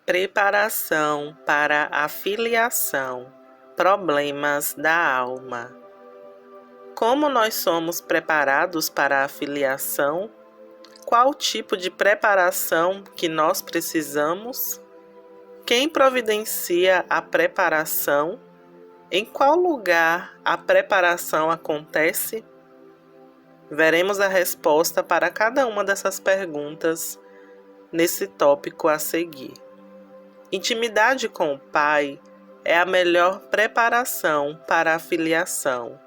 Preparação para a filiação. Problemas da alma. Como nós somos preparados para a filiação? Qual tipo de preparação que nós precisamos? Quem providencia a preparação? Em qual lugar a preparação acontece? Veremos a resposta para cada uma dessas perguntas nesse tópico a seguir. Intimidade com o Pai é a melhor preparação para a filiação.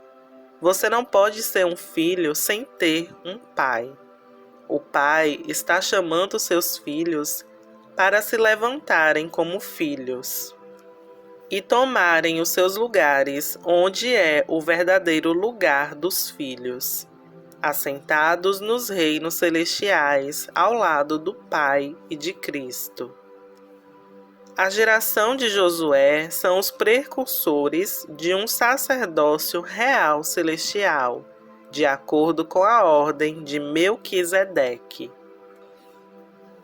Você não pode ser um filho sem ter um pai. O Pai está chamando seus filhos para se levantarem como filhos e tomarem os seus lugares onde é o verdadeiro lugar dos filhos, assentados nos reinos celestiais ao lado do Pai e de Cristo. A geração de Josué são os precursores de um sacerdócio real celestial, de acordo com a ordem de Melquisedeque.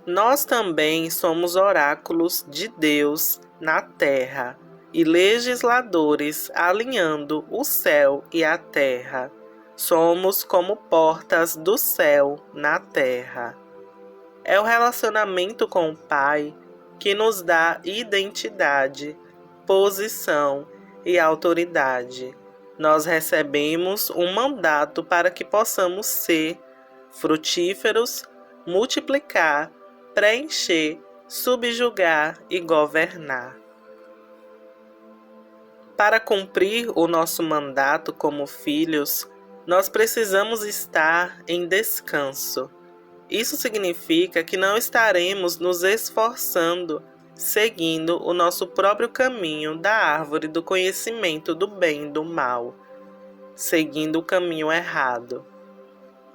Nós também somos oráculos de Deus na terra e legisladores alinhando o céu e a terra. Somos como portas do céu na terra. É o relacionamento com o Pai que nos dá identidade, posição e autoridade. Nós recebemos um mandato para que possamos ser frutíferos, multiplicar, preencher, subjugar e governar. Para cumprir o nosso mandato como filhos, nós precisamos estar em descanso. Isso significa que não estaremos nos esforçando, seguindo o nosso próprio caminho da árvore do conhecimento do bem e do mal, seguindo o caminho errado.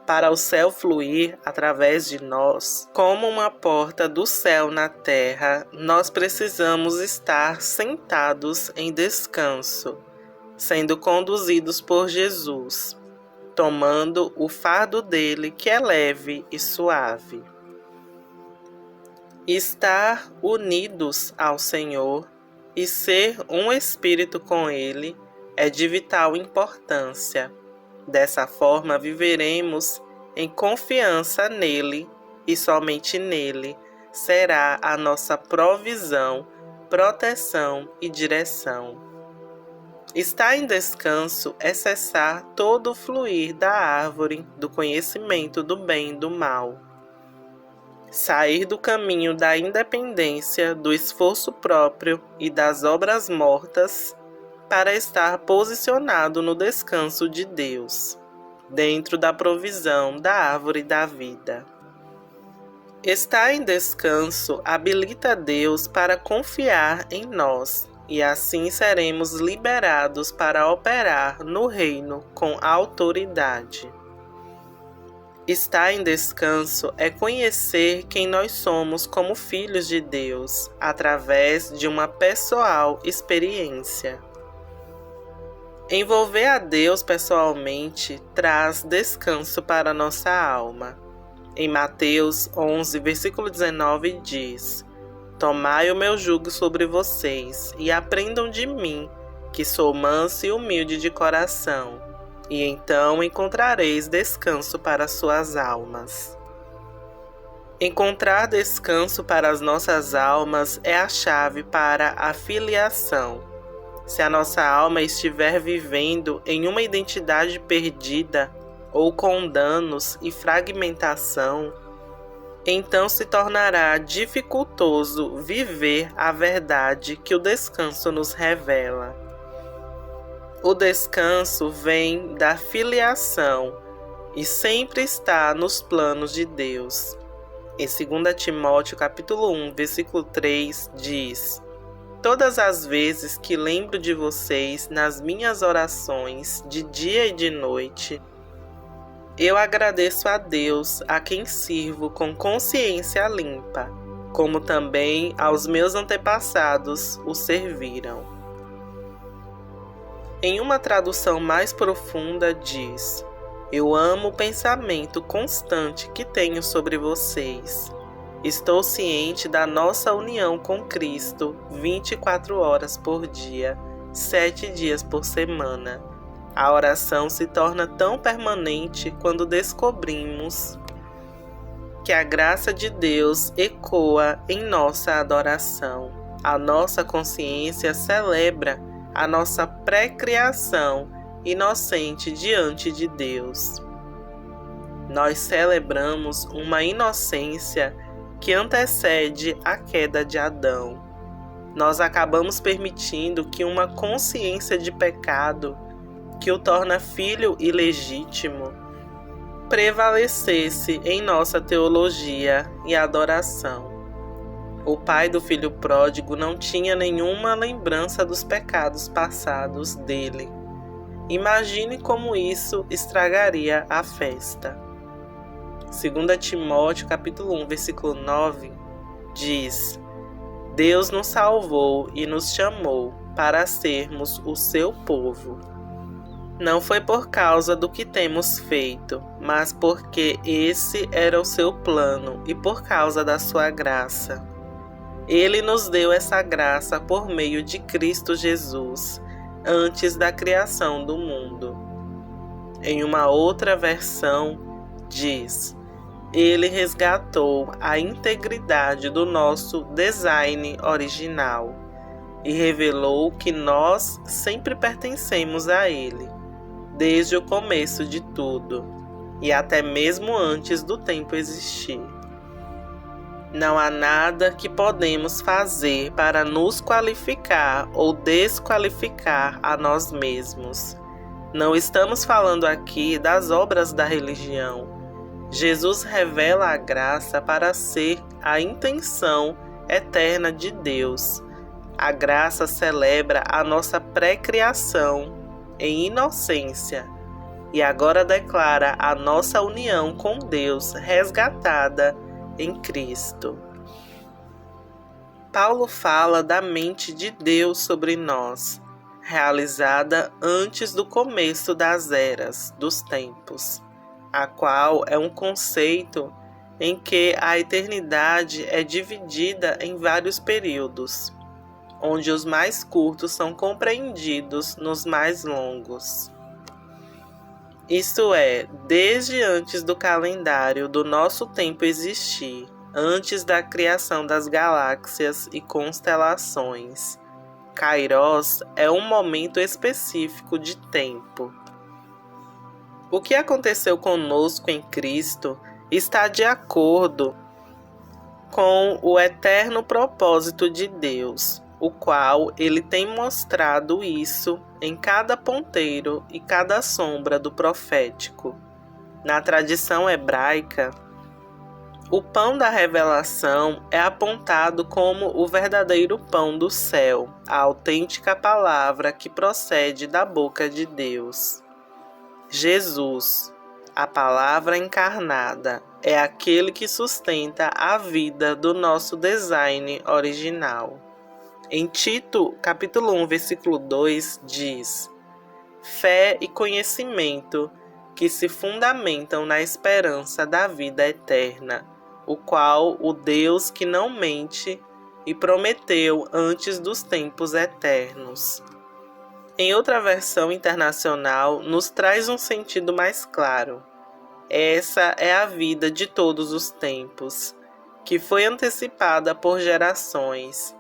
Para o céu fluir através de nós, como uma porta do céu na terra, nós precisamos estar sentados em descanso, sendo conduzidos por Jesus, tomando o fardo dele que é leve e suave. Estar unidos ao Senhor e ser um espírito com Ele é de vital importância. Dessa forma viveremos em confiança nele e somente nele será a nossa provisão, proteção e direção. Estar em descanso é cessar todo o fluir da árvore do conhecimento do bem e do mal. Sair do caminho da independência, do esforço próprio e das obras mortas para estar posicionado no descanso de Deus, dentro da provisão da árvore da vida. Estar em descanso habilita Deus para confiar em nós, e assim seremos liberados para operar no reino com autoridade. Estar em descanso é conhecer quem nós somos como filhos de Deus, através de uma pessoal experiência. Envolver a Deus pessoalmente traz descanso para nossa alma. Em Mateus 11, versículo 19 diz: Tomai o meu jugo sobre vocês e aprendam de mim, que sou manso e humilde de coração, e então encontrareis descanso para suas almas. Encontrar descanso para as nossas almas é a chave para a filiação. Se a nossa alma estiver vivendo em uma identidade perdida ou com danos e fragmentação, então se tornará dificultoso viver a verdade que o descanso nos revela. O descanso vem da filiação e sempre está nos planos de Deus. Em 2 Timóteo capítulo 1, versículo 3 diz: Todas as vezes que lembro de vocês nas minhas orações de dia e de noite, eu agradeço a Deus, a quem sirvo com consciência limpa, como também aos meus antepassados o serviram. Em uma tradução mais profunda diz: Eu amo o pensamento constante que tenho sobre vocês. Estou ciente da nossa união com Cristo 24 horas por dia, 7 dias por semana. A oração se torna tão permanente quando descobrimos que a graça de Deus ecoa em nossa adoração. A nossa consciência celebra a nossa pré-criação inocente diante de Deus. Nós celebramos uma inocência que antecede a queda de Adão. Nós acabamos permitindo que uma consciência de pecado, que o torna filho ilegítimo, prevalecesse em nossa teologia e adoração. O pai do filho pródigo não tinha nenhuma lembrança dos pecados passados dele. Imagine como isso estragaria a festa. 2 Timóteo capítulo 1, versículo 9, diz: Deus nos salvou e nos chamou para sermos o seu povo. Não foi por causa do que temos feito, mas porque esse era o seu plano e por causa da sua graça. Ele nos deu essa graça por meio de Cristo Jesus, antes da criação do mundo. Em uma outra versão, diz: Ele resgatou a integridade do nosso design original e revelou que nós sempre pertencemos a Ele, desde o começo de tudo, e até mesmo antes do tempo existir. Não há nada que podemos fazer para nos qualificar ou desqualificar a nós mesmos. Não estamos falando aqui das obras da religião. Jesus revela a graça para ser a intenção eterna de Deus. A graça celebra a nossa pré-criação em inocência e agora declara a nossa união com Deus resgatada em Cristo. Paulo fala da mente de Deus sobre nós, realizada antes do começo das eras, dos tempos, a qual é um conceito em que a eternidade é dividida em vários períodos, onde os mais curtos são compreendidos nos mais longos. Isto é, desde antes do calendário do nosso tempo existir, antes da criação das galáxias e constelações. Kairos é um momento específico de tempo. O que aconteceu conosco em Cristo está de acordo com o eterno propósito de Deus, o qual ele tem mostrado isso em cada ponteiro e cada sombra do profético. Na tradição hebraica, o pão da revelação é apontado como o verdadeiro pão do céu, a autêntica palavra que procede da boca de Deus. Jesus, a palavra encarnada, é aquele que sustenta a vida do nosso design original. Em Tito, capítulo 1, versículo 2, diz: Fé e conhecimento que se fundamentam na esperança da vida eterna, o qual o Deus que não mente e prometeu antes dos tempos eternos. Em outra versão internacional, nos traz um sentido mais claro. Essa é a vida de todos os tempos, que foi antecipada por gerações.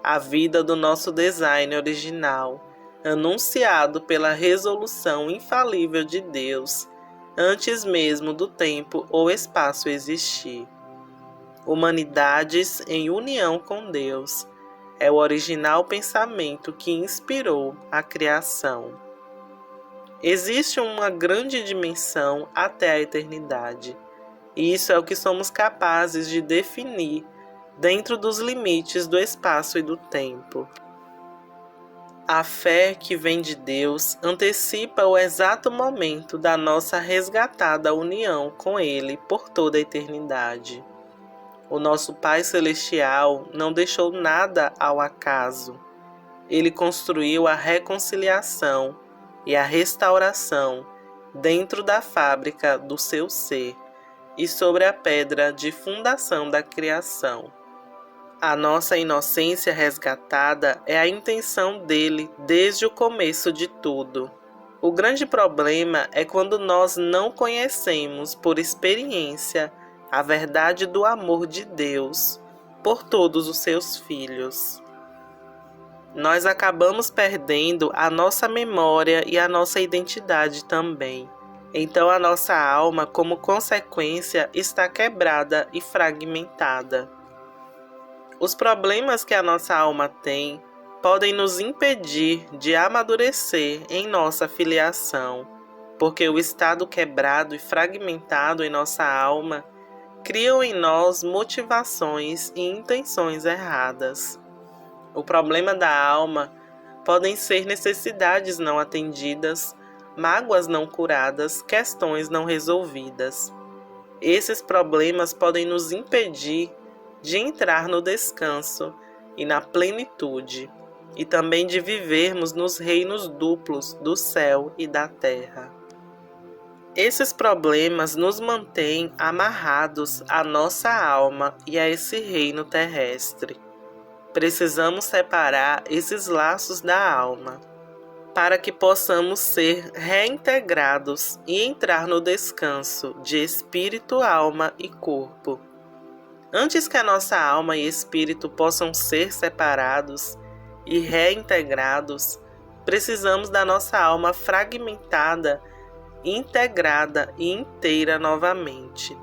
A vida do nosso design original, anunciado pela resolução infalível de Deus, antes mesmo do tempo ou espaço existir. Humanidades em união com Deus é o original pensamento que inspirou a criação. Existe uma grande dimensão até a eternidade, e isso é o que somos capazes de definir dentro dos limites do espaço e do tempo. A fé que vem de Deus antecipa o exato momento da nossa resgatada união com Ele por toda a eternidade. O nosso Pai Celestial não deixou nada ao acaso. Ele construiu a reconciliação e a restauração dentro da fábrica do seu ser, e sobre a pedra de fundação da criação. A nossa inocência resgatada é a intenção dele desde o começo de tudo. O grande problema é quando nós não conhecemos por experiência a verdade do amor de Deus por todos os seus filhos. Nós acabamos perdendo a nossa memória e a nossa identidade também. Então a nossa alma, como consequência, está quebrada e fragmentada. Os problemas que a nossa alma tem podem nos impedir de amadurecer em nossa filiação, porque o estado quebrado e fragmentado em nossa alma criam em nós motivações e intenções erradas. O problema da alma podem ser necessidades não atendidas, mágoas não curadas, questões não resolvidas. Esses problemas podem nos impedir de entrar no descanso e na plenitude, e também de vivermos nos reinos duplos do céu e da terra. Esses problemas nos mantêm amarrados à nossa alma e a esse reino terrestre. Precisamos separar esses laços da alma, para que possamos ser reintegrados e entrar no descanso de espírito, alma e corpo. Antes que a nossa alma e espírito possam ser separados e reintegrados, precisamos da nossa alma fragmentada, integrada e inteira novamente.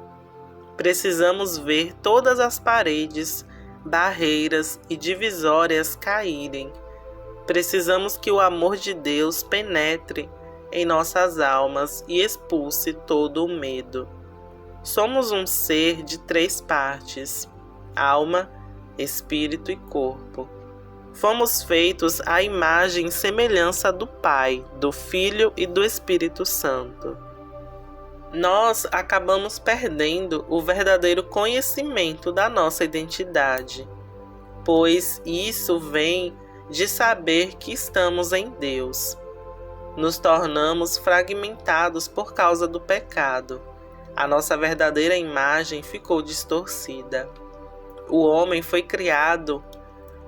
Precisamos ver todas as paredes, barreiras e divisórias caírem. Precisamos que o amor de Deus penetre em nossas almas e expulse todo o medo. Somos um ser de 3 partes: alma, espírito e corpo. Fomos feitos à imagem e semelhança do Pai, do Filho e do Espírito Santo. Nós acabamos perdendo o verdadeiro conhecimento da nossa identidade, pois isso vem de saber que estamos em Deus. Nos tornamos fragmentados por causa do pecado. A nossa verdadeira imagem ficou distorcida. O homem foi criado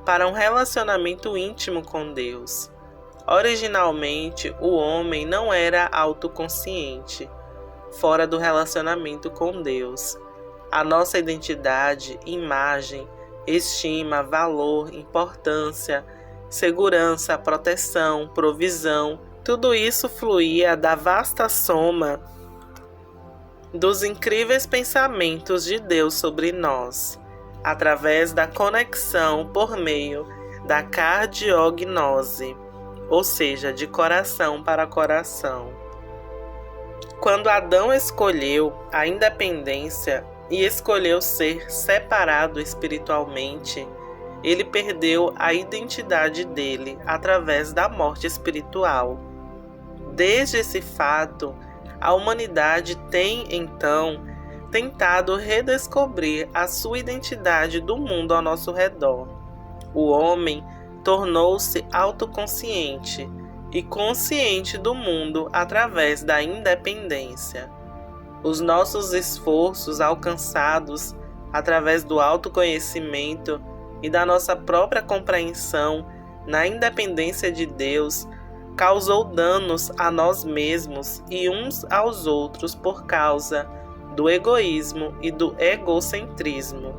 para um relacionamento íntimo com Deus. Originalmente, o homem não era autoconsciente, fora do relacionamento com Deus. A nossa identidade, imagem, estima, valor, importância, segurança, proteção, provisão, tudo isso fluía da vasta soma dos incríveis pensamentos de Deus sobre nós, através da conexão por meio da cardiognose, ou seja, de coração para coração. Quando Adão escolheu a independência e escolheu ser separado espiritualmente, ele perdeu a identidade dele através da morte espiritual. Desde esse fato, a humanidade tem, então, tentado redescobrir a sua identidade do mundo ao nosso redor. O homem tornou-se autoconsciente e consciente do mundo através da independência. Os nossos esforços alcançados através do autoconhecimento e da nossa própria compreensão na independência de Deus causou danos a nós mesmos e uns aos outros por causa do egoísmo e do egocentrismo.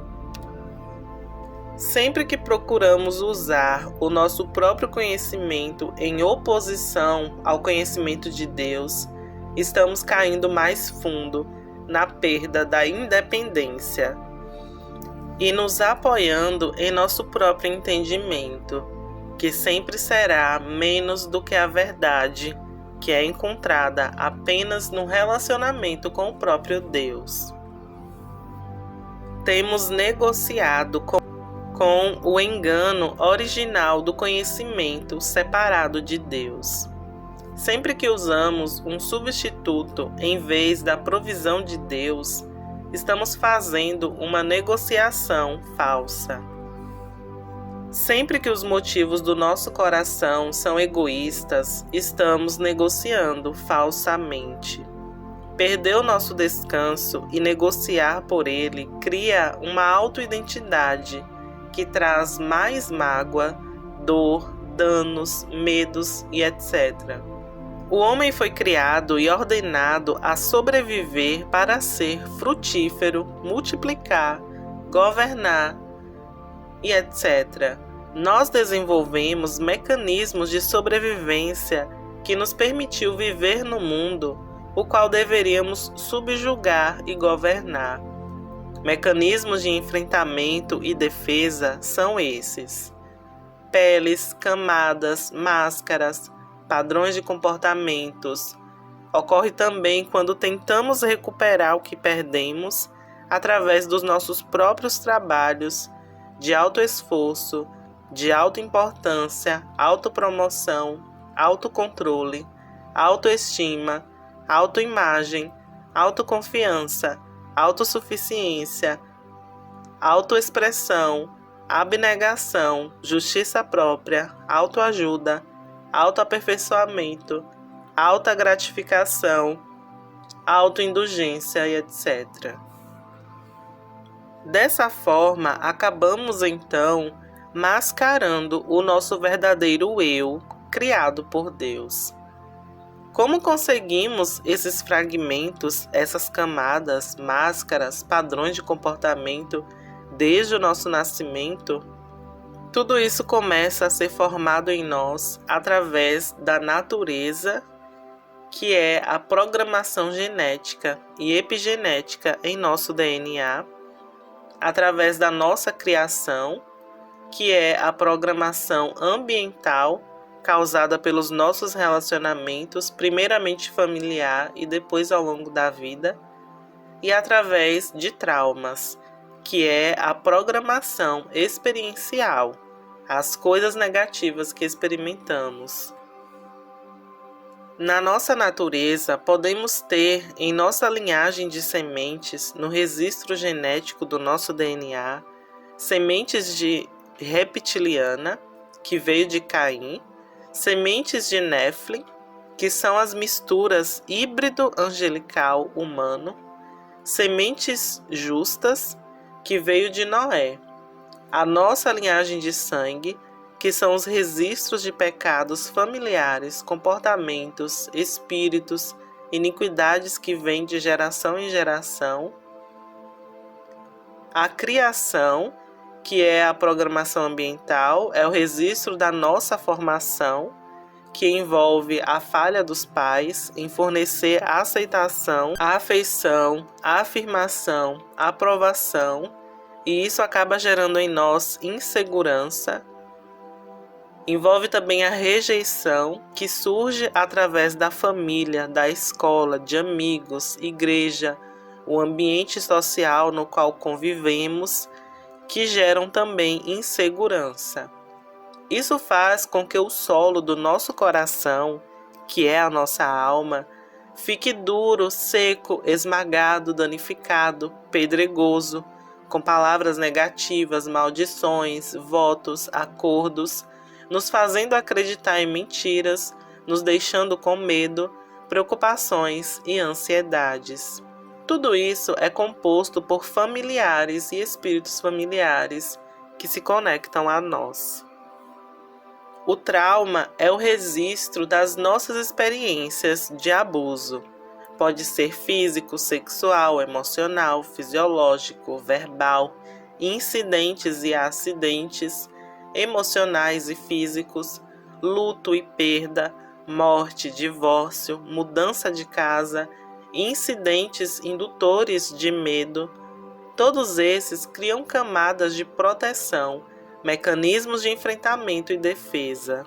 Sempre que procuramos usar o nosso próprio conhecimento em oposição ao conhecimento de Deus, estamos caindo mais fundo na perda da independência e nos apoiando em nosso próprio entendimento, que sempre será menos do que a verdade, que é encontrada apenas no relacionamento com o próprio Deus. Temos negociado com o engano original do conhecimento separado de Deus. Sempre que usamos um substituto em vez da provisão de Deus, estamos fazendo uma negociação falsa. Sempre que os motivos do nosso coração são egoístas, estamos negociando falsamente. Perder o nosso descanso e negociar por ele cria uma autoidentidade que traz mais mágoa, dor, danos, medos e etc. O homem foi criado e ordenado a sobreviver para ser frutífero, multiplicar, governar e etc. Nós desenvolvemos mecanismos de sobrevivência que nos permitiu viver no mundo, o qual deveríamos subjugar e governar. Mecanismos de enfrentamento e defesa são esses: peles, camadas, máscaras, padrões de comportamentos. Ocorre também quando tentamos recuperar o que perdemos através dos nossos próprios trabalhos de autoesforço, de autoimportância, autopromoção, autocontrole, autoestima, autoimagem, autoconfiança, autossuficiência, autoexpressão, abnegação, justiça própria, autoajuda, autoaperfeiçoamento, autogratificação, autoindulgência e etc. Dessa forma, acabamos então mascarando o nosso verdadeiro eu, criado por Deus. Como conseguimos esses fragmentos, essas camadas, máscaras, padrões de comportamento desde o nosso nascimento? Tudo isso começa a ser formado em nós através da natureza, que é a programação genética e epigenética em nosso DNA, através da nossa criação, que é a programação ambiental causada pelos nossos relacionamentos, primeiramente familiar e depois ao longo da vida, e através de traumas, que é a programação experiencial, as coisas negativas que experimentamos. Na nossa natureza, podemos ter em nossa linhagem de sementes, no registro genético do nosso DNA, sementes de reptiliana, que veio de Caim, sementes de Néfilim, que são as misturas híbrido angelical humano, sementes justas, que veio de Noé, a nossa linhagem de sangue, que são os registros de pecados familiares, comportamentos, espíritos, iniquidades que vêm de geração em geração, a criação, que é a programação ambiental, é o registro da nossa formação, que envolve a falha dos pais em fornecer a aceitação, a afeição, a afirmação, a aprovação, e isso acaba gerando em nós insegurança. Envolve também a rejeição, que surge através da família, da escola, de amigos, igreja, o ambiente social no qual convivemos, que geram também insegurança. Isso faz com que o solo do nosso coração, que é a nossa alma, fique duro, seco, esmagado, danificado, pedregoso, com palavras negativas, maldições, votos, acordos, nos fazendo acreditar em mentiras, nos deixando com medo, preocupações e ansiedades. Tudo isso é composto por familiares e espíritos familiares que se conectam a nós. O trauma é o registro das nossas experiências de abuso. Pode ser físico, sexual, emocional, fisiológico, verbal, incidentes e acidentes, emocionais e físicos, luto e perda, morte, divórcio, mudança de casa, incidentes indutores de medo. Todos esses criam camadas de proteção, mecanismos de enfrentamento e defesa.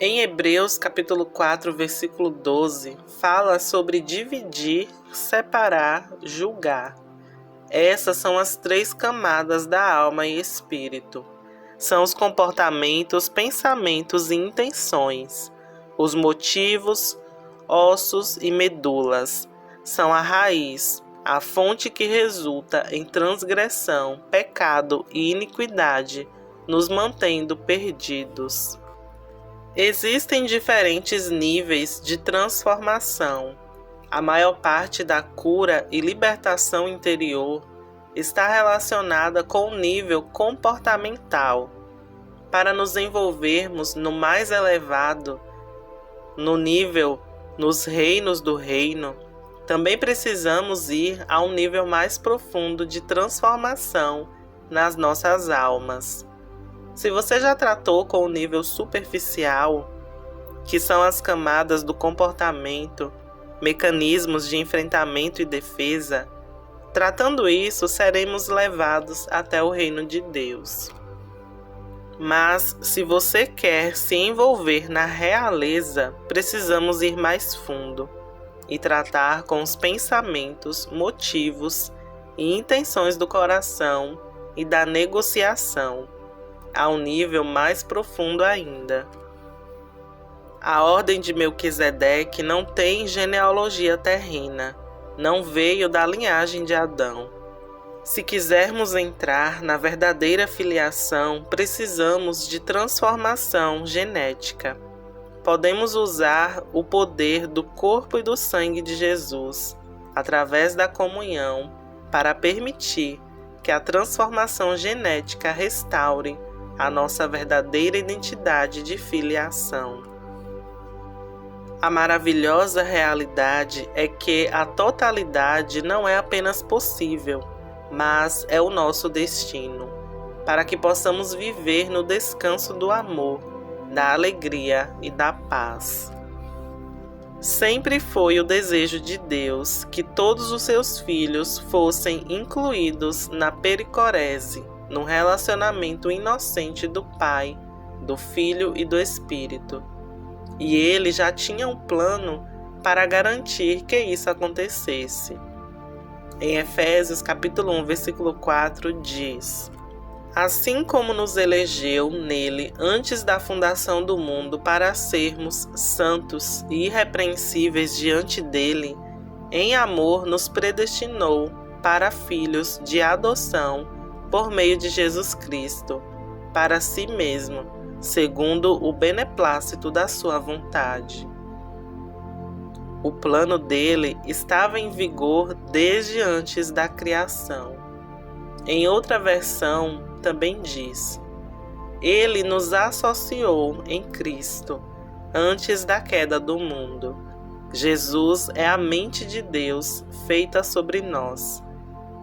Em Hebreus capítulo 4, versículo 12, fala sobre dividir, separar, julgar. Essas são as 3 camadas da alma e espírito. São os comportamentos, pensamentos e intenções. Os motivos, ossos e medulas. São a raiz, a fonte que resulta em transgressão, pecado e iniquidade, nos mantendo perdidos. Existem diferentes níveis de transformação. A maior parte da cura e libertação interior está relacionada com o nível comportamental. Para nos envolvermos no mais elevado, no nível, nos reinos do reino, também precisamos ir a um nível mais profundo de transformação nas nossas almas. Se você já tratou com o nível superficial, que são as camadas do comportamento, mecanismos de enfrentamento e defesa, tratando isso, seremos levados até o reino de Deus. Mas, se você quer se envolver na realeza, precisamos ir mais fundo e tratar com os pensamentos, motivos e intenções do coração e da negociação, a um nível mais profundo ainda. A ordem de Melquisedeque não tem genealogia terrena, não veio da linhagem de Adão. Se quisermos entrar na verdadeira filiação, precisamos de transformação genética. Podemos usar o poder do corpo e do sangue de Jesus, através da comunhão, para permitir que a transformação genética restaure a nossa verdadeira identidade de filiação. A maravilhosa realidade é que a totalidade não é apenas possível, mas é o nosso destino, para que possamos viver no descanso do amor, da alegria e da paz. Sempre foi o desejo de Deus que todos os seus filhos fossem incluídos na pericorese, no relacionamento inocente do Pai, do Filho e do Espírito. E ele já tinha um plano para garantir que isso acontecesse. Em Efésios capítulo 1, versículo 4 diz: Assim como nos elegeu nele antes da fundação do mundo para sermos santos e irrepreensíveis diante dele, em amor nos predestinou para filhos de adoção por meio de Jesus Cristo, para si mesmo, segundo o beneplácito da sua vontade. O plano dele estava em vigor desde antes da criação. Em outra versão, também diz: Ele nos associou em Cristo antes da queda do mundo. Jesus é a mente de Deus feita sobre nós.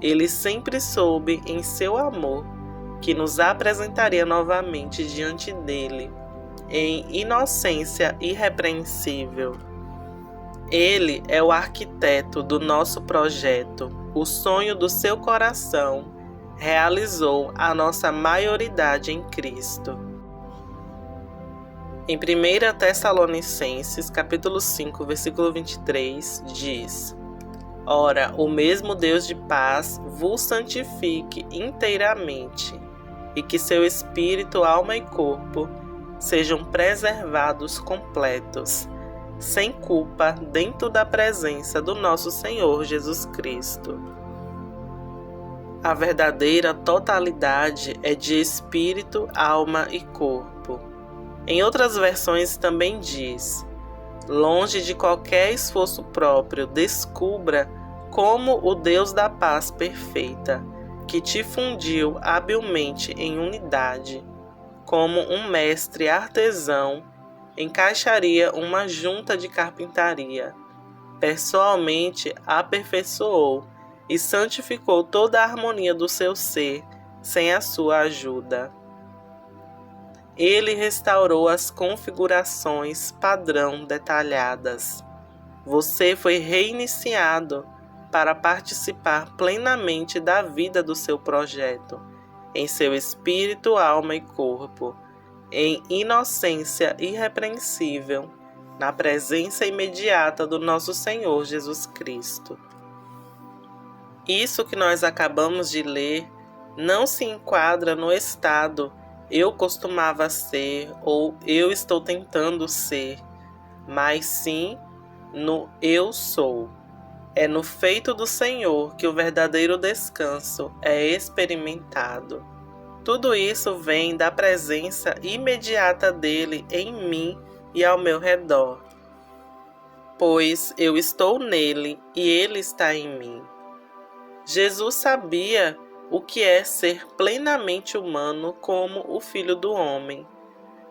Ele sempre soube em seu amor que nos apresentaria novamente diante dele, em inocência irrepreensível. Ele é o arquiteto do nosso projeto. O sonho do seu coração realizou a nossa maioridade em Cristo. Em 1 Tessalonicenses, capítulo 5, versículo 23, diz: Ora, o mesmo Deus de paz vos santifique inteiramente, e que seu espírito, alma e corpo sejam preservados completos, sem culpa, dentro da presença do nosso Senhor Jesus Cristo. A verdadeira totalidade é de espírito, alma e corpo. Em outras versões também diz: longe de qualquer esforço próprio, descubra como o Deus da paz perfeita, que te fundiu habilmente em unidade, como um mestre artesão encaixaria uma junta de carpintaria, pessoalmente aperfeiçoou e santificou toda a harmonia do seu ser, sem a sua ajuda. Ele restaurou as configurações padrão detalhadas. Você foi reiniciado para participar plenamente da vida do seu projeto, em seu espírito, alma e corpo, em inocência irrepreensível, na presença imediata do nosso Senhor Jesus Cristo. Isso que nós acabamos de ler não se enquadra no estado eu costumava ser ou eu estou tentando ser, mas sim no eu sou. É no feito do Senhor que o verdadeiro descanso é experimentado. Tudo isso vem da presença imediata dele em mim e ao meu redor. pois eu estou nele e ele está em mim. Jesus sabia o que é ser plenamente humano como o Filho do Homem.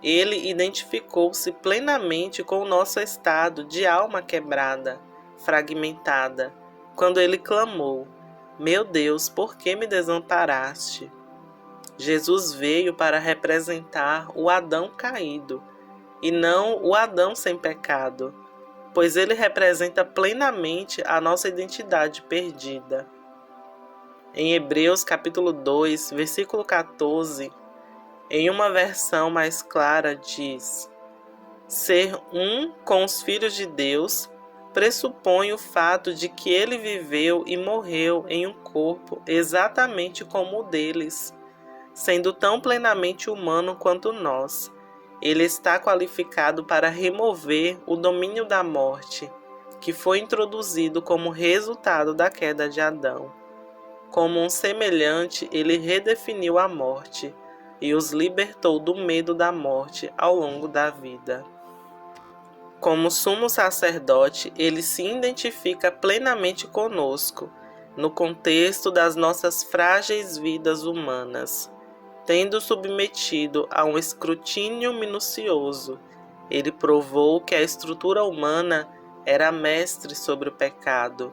Ele identificou-se plenamente com o nosso estado de alma quebrada, fragmentada, quando ele clamou: "Meu Deus, por que me desamparaste?" Jesus veio para representar o Adão caído, e não o Adão sem pecado, pois ele representa plenamente a nossa identidade perdida. Em Hebreus capítulo 2, versículo 14, em uma versão mais clara diz: ser um com os filhos de Deus pressupõe o fato de que ele viveu e morreu em um corpo exatamente como o deles. Sendo tão plenamente humano quanto nós, ele está qualificado para remover o domínio da morte, que foi introduzido como resultado da queda de Adão. Como um semelhante, ele redefiniu a morte e os libertou do medo da morte ao longo da vida. Como sumo sacerdote, ele se identifica plenamente conosco, no contexto das nossas frágeis vidas humanas. Tendo submetido a um escrutínio minucioso, ele provou que a estrutura humana era mestre sobre o pecado.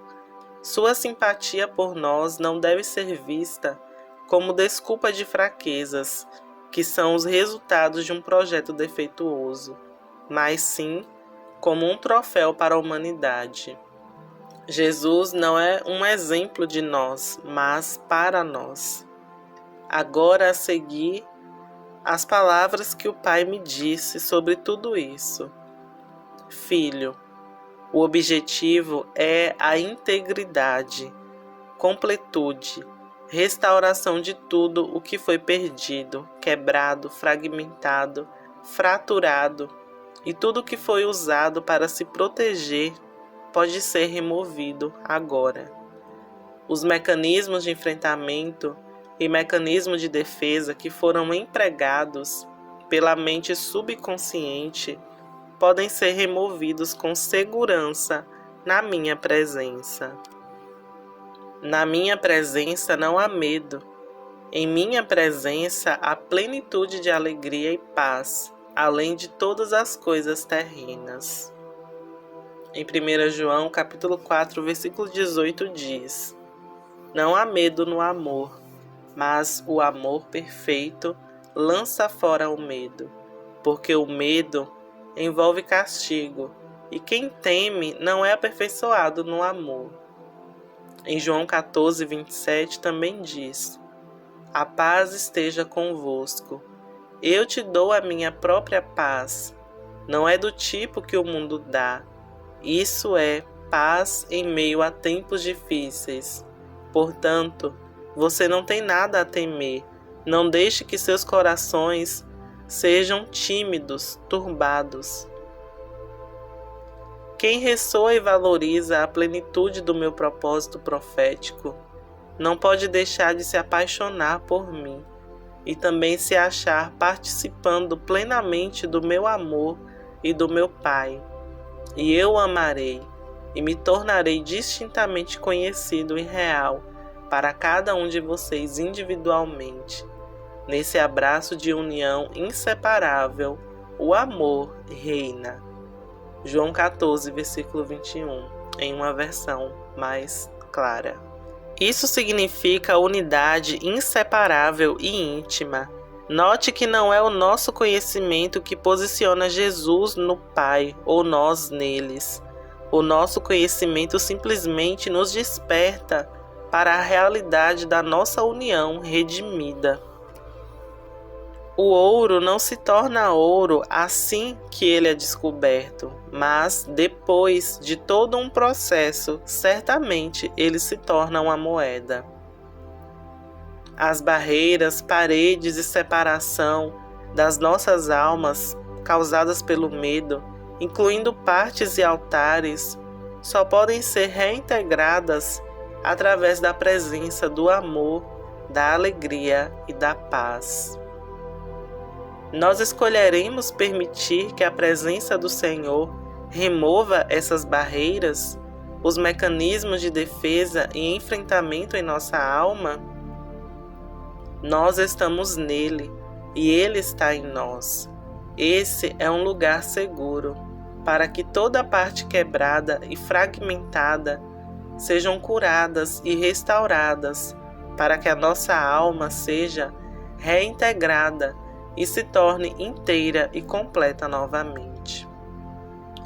Sua simpatia por nós não deve ser vista como desculpa de fraquezas, que são os resultados de um projeto defeituoso, mas sim como um troféu para a humanidade. Jesus não é um exemplo de nós, mas para nós. Agora a seguir, as palavras que o Pai me disse sobre tudo isso. Filho, o objetivo é a integridade, completude, restauração de tudo o que foi perdido, quebrado, fragmentado, fraturado, e tudo que foi usado para se proteger pode ser removido agora. Os mecanismos de enfrentamento e mecanismos de defesa que foram empregados pela mente subconsciente podem ser removidos com segurança na minha presença. Na minha presença não há medo. Em minha presença há plenitude de alegria e paz, além de todas as coisas terrenas. Em 1 João capítulo 4, versículo 18 diz: não há medo no amor, mas o amor perfeito lança fora o medo, porque o medo envolve castigo, e quem teme não é aperfeiçoado no amor. Em João 14, 27 também diz: a paz esteja convosco. Eu te dou a minha própria paz. Não é do tipo que o mundo dá. Isso é paz em meio a tempos difíceis. Portanto, você não tem nada a temer. Não deixe que seus corações sejam tímidos, turbados. Quem ressoa e valoriza a plenitude do meu propósito profético não pode deixar de se apaixonar por mim e também se achar participando plenamente do meu amor e do meu Pai. E eu o amarei e me tornarei distintamente conhecido e real para cada um de vocês individualmente. Nesse abraço de união inseparável, o amor reina. João 14, versículo 21, em uma versão mais clara. Isso significa unidade inseparável e íntima. Note que não é o nosso conhecimento que posiciona Jesus no Pai ou nós neles. O nosso conhecimento simplesmente nos desperta para a realidade da nossa união redimida. O ouro não se torna ouro assim que ele é descoberto, mas depois de todo um processo, certamente ele se torna uma moeda. As barreiras, paredes e separação das nossas almas causadas pelo medo, incluindo partes e altares, só podem ser reintegradas através da presença do amor, da alegria e da paz. Nós escolheremos permitir que a presença do Senhor remova essas barreiras, os mecanismos de defesa e enfrentamento em nossa alma, nós estamos nele e ele está em nós. Esse é um lugar seguro para que toda parte quebrada e fragmentada sejam curadas e restauradas, para que a nossa alma seja reintegrada e se torne inteira e completa novamente.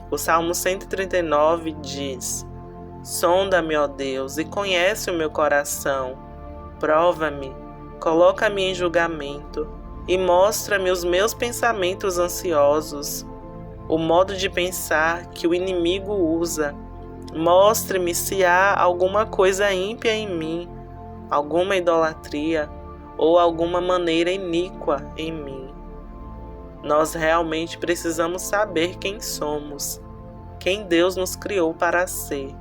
O Salmo 139 diz: sonda-me, ó Deus, e conhece o meu coração. Prova-me, coloca-me em julgamento e mostra-me os meus pensamentos ansiosos, o modo de pensar que o inimigo usa. Mostre-me se há alguma coisa ímpia em mim, alguma idolatria ou alguma maneira iníqua em mim. Nós realmente precisamos saber quem somos, quem Deus nos criou para ser,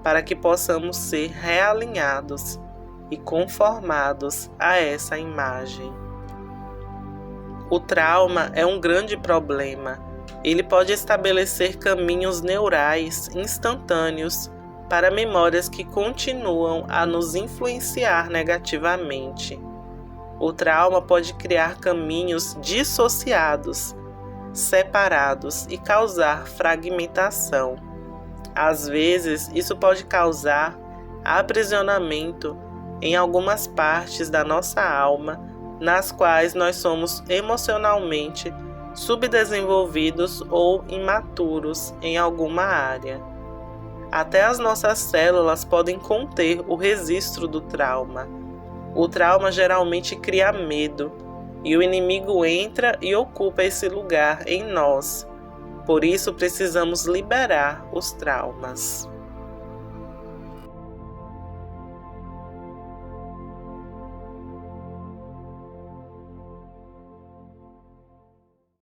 para que possamos ser realinhados e conformados a essa imagem. O trauma é um grande problema. Ele pode estabelecer caminhos neurais instantâneos para memórias que continuam a nos influenciar negativamente. O trauma pode criar caminhos dissociados, separados e causar fragmentação. Às vezes, isso pode causar aprisionamento em algumas partes da nossa alma, nas quais nós somos emocionalmente subdesenvolvidos ou imaturos em alguma área. Até as nossas células podem conter o registro do trauma. O trauma geralmente cria medo, e o inimigo entra e ocupa esse lugar em nós. Por isso precisamos liberar os traumas.